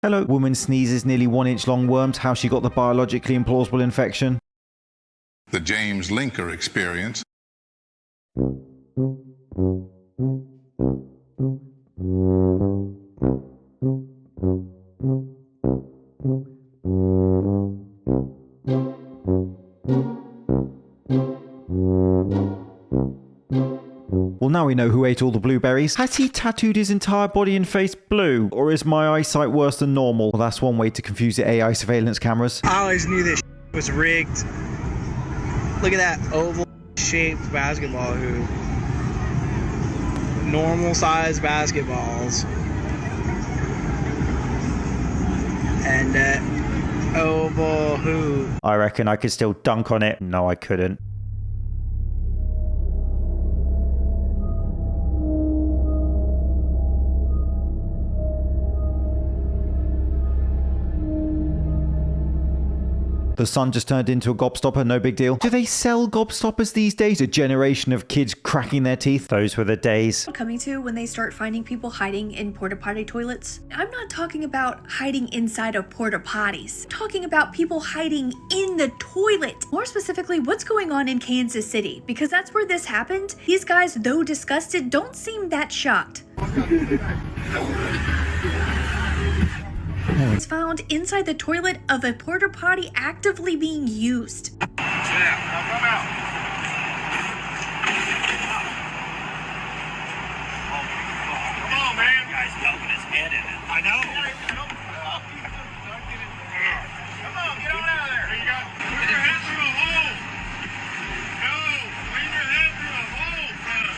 Hello. Woman sneezes nearly 1 inch long worms. How she got the biologically implausible infection. The James Linker experience. Well, now we know who ate all the blueberries. Has he tattooed his entire body and face blue? Or is my eyesight worse than normal? Well, that's one way to confuse the AI surveillance cameras. I always knew this was rigged. Look at that oval-shaped basketball hoop. Normal-sized basketballs. And oval hoop. I reckon I could still dunk on it. No, I couldn't. The sun just turned into a gobstopper, no big deal. Do they sell gobstoppers these days? A generation of kids cracking their teeth? Those were the days. Coming to when they start finding people hiding in porta potty toilets. I'm not talking about hiding inside of porta potties. I'm talking about people hiding in the toilet. More specifically, what's going on in Kansas City? Because that's where this happened. These guys, though disgusted, don't seem that shocked. It's found inside the toilet of a porta potty actively being used. Yeah, now come out. Come on, man. The guy's poking his head in it. I know. Come on, get on out of there. You got. Put your head through a hole. No, lean your head through a hole, brother.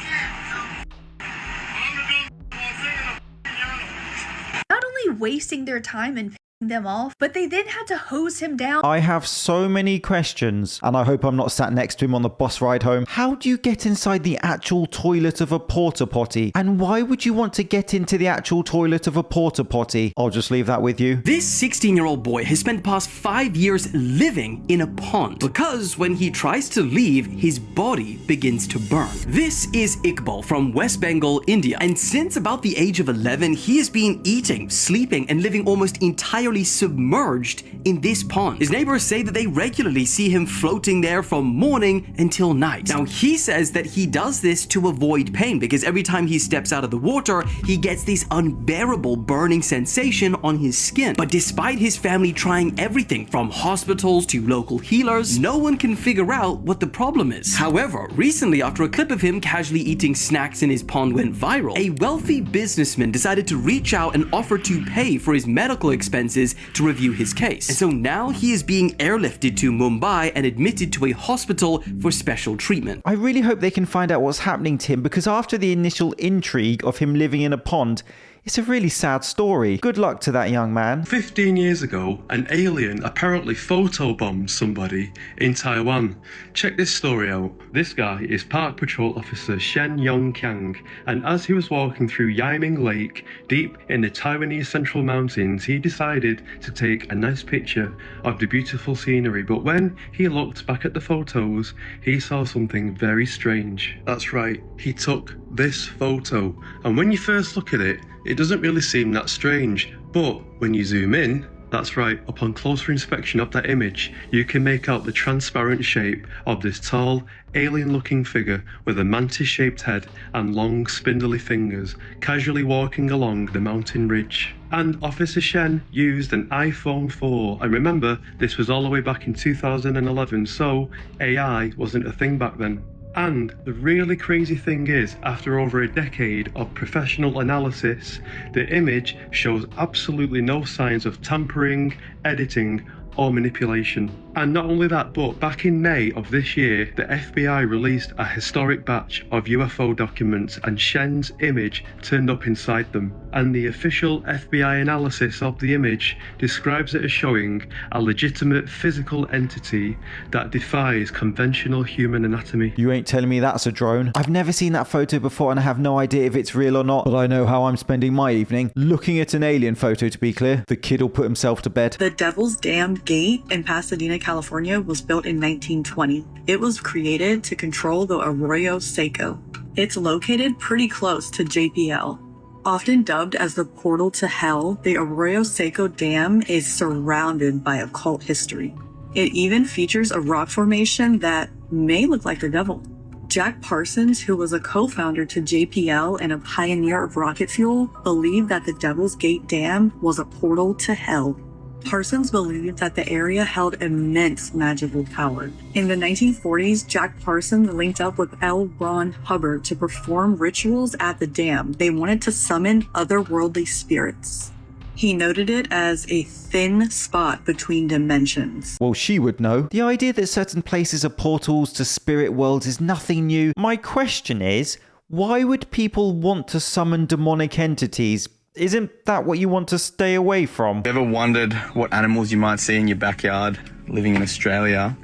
I'm the dumb while singing a f***ing Not only wasting their time and pissing them off, but they then had to hose him down. I have so many questions, and I hope I'm not sat next to him on the bus ride home. How do you get inside the actual toilet of a porta potty? And why would you want to get into the actual toilet of a porta potty? I'll just leave that with you. This 16-year-old boy has spent the past 5 years living in a pond because when he tries to leave, his body begins to burn. This is Iqbal from West Bengal, India, and since about the age of 11, he has been eating, sleeping, and living almost entirely submerged in this pond. His neighbors say that they regularly see him floating there from morning until night. Now, he says that he does this to avoid pain because every time he steps out of the water, he gets this unbearable burning sensation on his skin. But despite his family trying everything from hospitals to local healers, no one can figure out what the problem is. However, recently, after a clip of him casually eating snacks in his pond went viral, a wealthy businessman decided to reach out and offer to pay for his medical expenses to review his case. And so now he is being airlifted to Mumbai and admitted to a hospital for special treatment. I really hope they can find out what's happening to him, because after the initial intrigue of him living in a pond, it's a really sad story. Good luck to that young man. 15 years ago, an alien apparently photobombed somebody in Taiwan. Check this story out. This guy is Park Patrol Officer Shen Yongqiang, and as he was walking through Yiming Lake, deep in the Taiwanese Central Mountains, he decided to take a nice picture of the beautiful scenery. But when he looked back at the photos, he saw something very strange. That's right, he took this photo. And when you first look at it, it doesn't really seem that strange, but when you zoom in, that's right, upon closer inspection of that image, you can make out the transparent shape of this tall, alien-looking figure with a mantis-shaped head and long, spindly fingers, casually walking along the mountain ridge. And Officer Shen used an iPhone 4, and remember, this was all the way back in 2011, so AI wasn't a thing back then. And the really crazy thing is, after over a decade of professional analysis, the image shows absolutely no signs of tampering, editing, or manipulation. And not only that, but back in May of this year, the FBI released a historic batch of UFO documents, and Shen's image turned up inside them. And the official FBI analysis of the image describes it as showing a legitimate physical entity that defies conventional human anatomy. You ain't telling me that's a drone. I've never seen that photo before and I have no idea if it's real or not, but I know how I'm spending my evening. Looking at an alien photo, to be clear. The kid will put himself to bed. The Devil's Dam Gate in Pasadena, California was built in 1920. It was created to control the Arroyo Seco. It's located pretty close to JPL. Often dubbed as the portal to hell, the Arroyo Seco Dam is surrounded by occult history. It even features a rock formation that may look like the devil. Jack Parsons, who was a co-founder to JPL and a pioneer of rocket fuel, believed that the Devil's Gate Dam was a portal to hell. Parsons believed that the area held immense magical power. In the 1940s, Jack Parsons linked up with L. Ron Hubbard to perform rituals at the dam. They wanted to summon otherworldly spirits. He noted it as a thin spot between dimensions. Well, she would know. The idea that certain places are portals to spirit worlds is nothing new. My question is, why would people want to summon demonic entities? Isn't that what you want to stay away from? Ever wondered what animals you might see in your backyard living in Australia?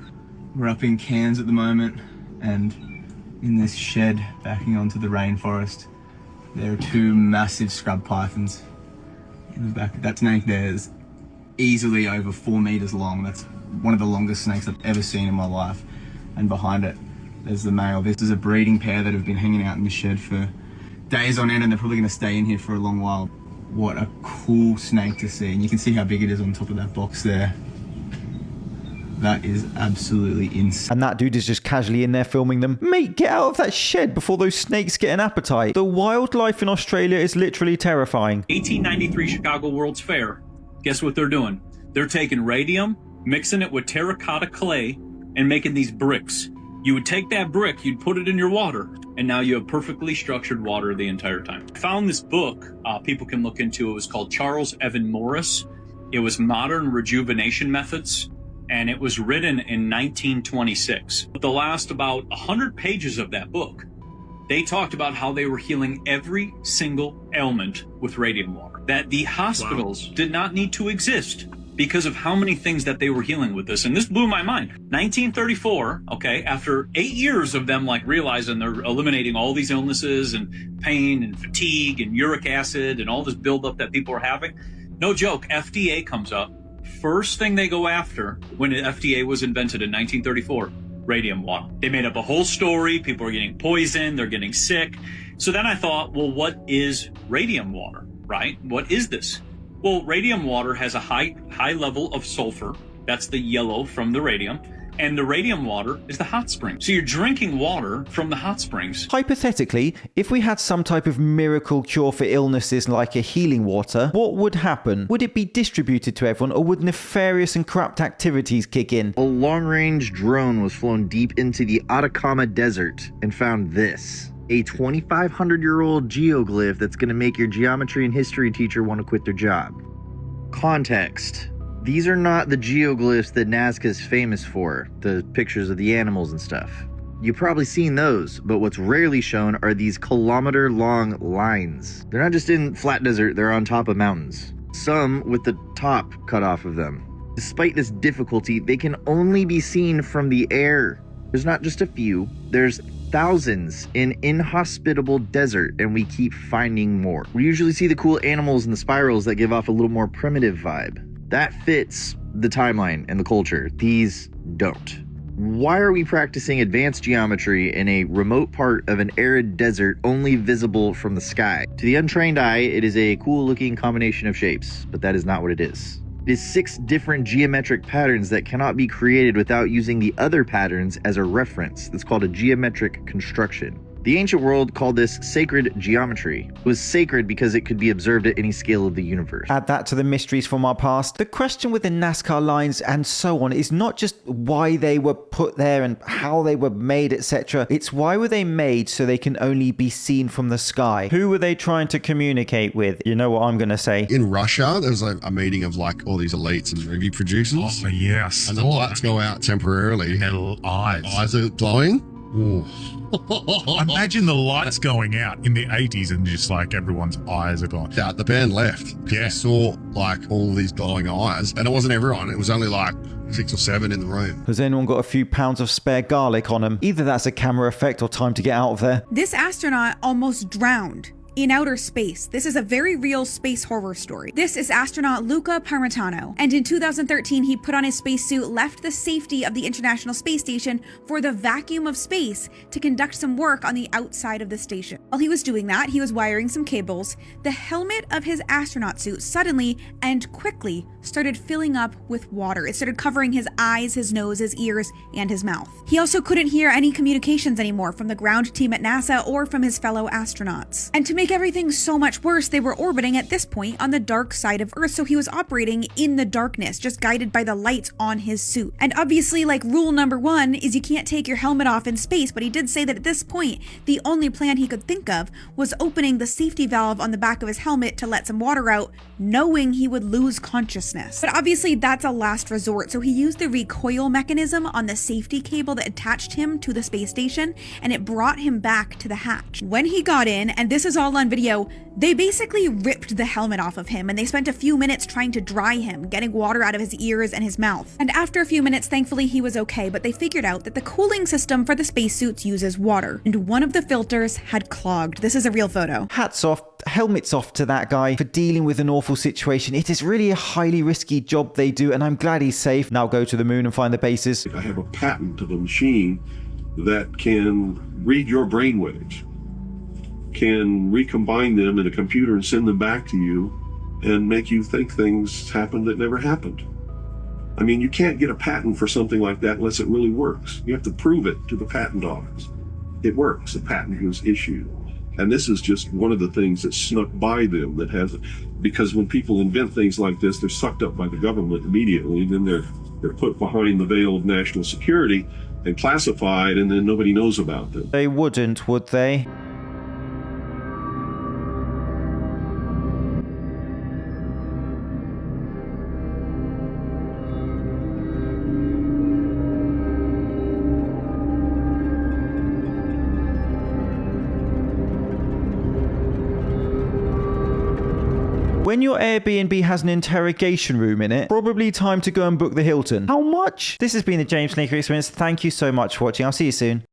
We're up in Cairns at the moment, and in this shed backing onto the rainforest, there are two massive scrub pythons in the back. That snake there is easily over 4 meters long. That's one of the longest snakes I've ever seen in my life. And behind it, there's the male. This is a breeding pair that have been hanging out in the shed for days on end, and they're probably going to stay in here for a long while. What a cool snake to see. And you can see how big it is on top of that box there. That is absolutely insane. And that dude is just casually in there filming them. Mate, get out of that shed before those snakes get an appetite. The wildlife in Australia is literally terrifying. 1893 Chicago World's Fair. Guess what they're doing? They're taking radium, mixing it with terracotta clay, and making these bricks. You would take that brick, you'd put it in your water, and now you have perfectly structured water the entire time. I found this book people can look into. It was called Charles Evan Morris. It was Modern Rejuvenation Methods, and it was written in 1926. The last about 100 pages of that book, they talked about how they were healing every single ailment with radium water. That the hospitals did not need to exist because of how many things that they were healing with this. And this blew my mind. 1934, okay, after 8 years of them like realizing they're eliminating all these illnesses and pain and fatigue and uric acid and all this buildup that people are having, no joke, FDA comes up. First thing they go after when the FDA was invented in 1934, radium water. They made up a whole story. People are getting poisoned. They're getting sick. So then I thought, well, what is radium water, right? What is this? Well, radium water has a high level of sulfur. That's the yellow from the radium. And the radium water is the hot spring. So you're drinking water from the hot springs. Hypothetically, if we had some type of miracle cure for illnesses like a healing water, what would happen? Would it be distributed to everyone, or would nefarious and corrupt activities kick in? A long-range drone was flown deep into the Atacama Desert and found this. A 2,500-year-old geoglyph that's going to make your geometry and history teacher want to quit their job. Context. These are not the geoglyphs that Nazca is famous for, the pictures of the animals and stuff. You've probably seen those, but what's rarely shown are these kilometer-long lines. They're not just in flat desert, they're on top of mountains. Some with the top cut off of them. Despite this difficulty, they can only be seen from the air. There's not just a few, there's thousands in inhospitable desert, and we keep finding more. We usually see the cool animals and the spirals that give off a little more primitive vibe. That fits the timeline and the culture. These don't. Why are we practicing advanced geometry in a remote part of an arid desert only visible from the sky? To the untrained eye, it is a cool looking combination of shapes, but that is not what it is. It is 6 different geometric patterns that cannot be created without using the other patterns as a reference. That's called a geometric construction. The ancient world called this sacred geometry. It was sacred because it could be observed at any scale of the universe. Add that to the mysteries from our past. The question with the NASCAR lines and so on is not just why they were put there and how they were made, etc. It's why were they made so they can only be seen from the sky? Who were they trying to communicate with? You know what I'm going to say. In Russia, there was a meeting of like all these elites and movie producers. Oh, yes. And the lights go out temporarily. And eyes are glowing. Ooh. Imagine the lights going out in the 80s and just like everyone's eyes are gone. Yeah, the band left. Yeah. I saw like all these glowing eyes, and it wasn't everyone. It was only like 6 or 7 in the room. Has anyone got a few pounds of spare garlic on them? Either that's a camera effect or time to get out of there. This astronaut almost drowned in outer space. This is a very real space horror story. This is astronaut Luca Parmitano, and in 2013 he put on his spacesuit, left the safety of the International Space Station for the vacuum of space to conduct some work on the outside of the station. While he was doing that, he was wiring some cables. The helmet of his astronaut suit suddenly and quickly started filling up with water. It started covering his eyes, his nose, his ears, and his mouth. He also couldn't hear any communications anymore from the ground team at NASA or from his fellow astronauts. And to make everything so much worse, they were orbiting at this point on the dark side of Earth, so he was operating in the darkness, just guided by the lights on his suit. And obviously, like, rule number one is you can't take your helmet off in space, but he did say that at this point, the only plan he could think of was opening the safety valve on the back of his helmet to let some water out, knowing he would lose consciousness. But obviously that's a last resort, so he used the recoil mechanism on the safety cable that attached him to the space station, and it brought him back to the hatch. When he got in, and this is all on video, they basically ripped the helmet off of him, and they spent a few minutes trying to dry him, getting water out of his ears and his mouth. And after a few minutes, thankfully he was okay, but they figured out that the cooling system for the spacesuits uses water, and one of the filters had clogged. This is a real photo. Hats off, helmets off to that guy for dealing with an awful situation. It is really a highly risky job they do, and I'm glad he's safe. Now go to the moon and find the bases. I have a patent of a machine that can read your brainwaves, can recombine them in a computer and send them back to you and make you think things happened that never happened. I mean, you can't get a patent for something like that unless it really works. You have to prove it to the patent office. It works. The patent was issued. And this is just one of the things that snuck by them that has, because when people invent things like this, they're sucked up by the government immediately, and then they're put behind the veil of national security and classified, and then nobody knows about them. They wouldn't, would they? When your Airbnb has an interrogation room in it, probably time to go and book the Hilton. How much? This has been the James Linker Experience. Thank you so much for watching. I'll see you soon.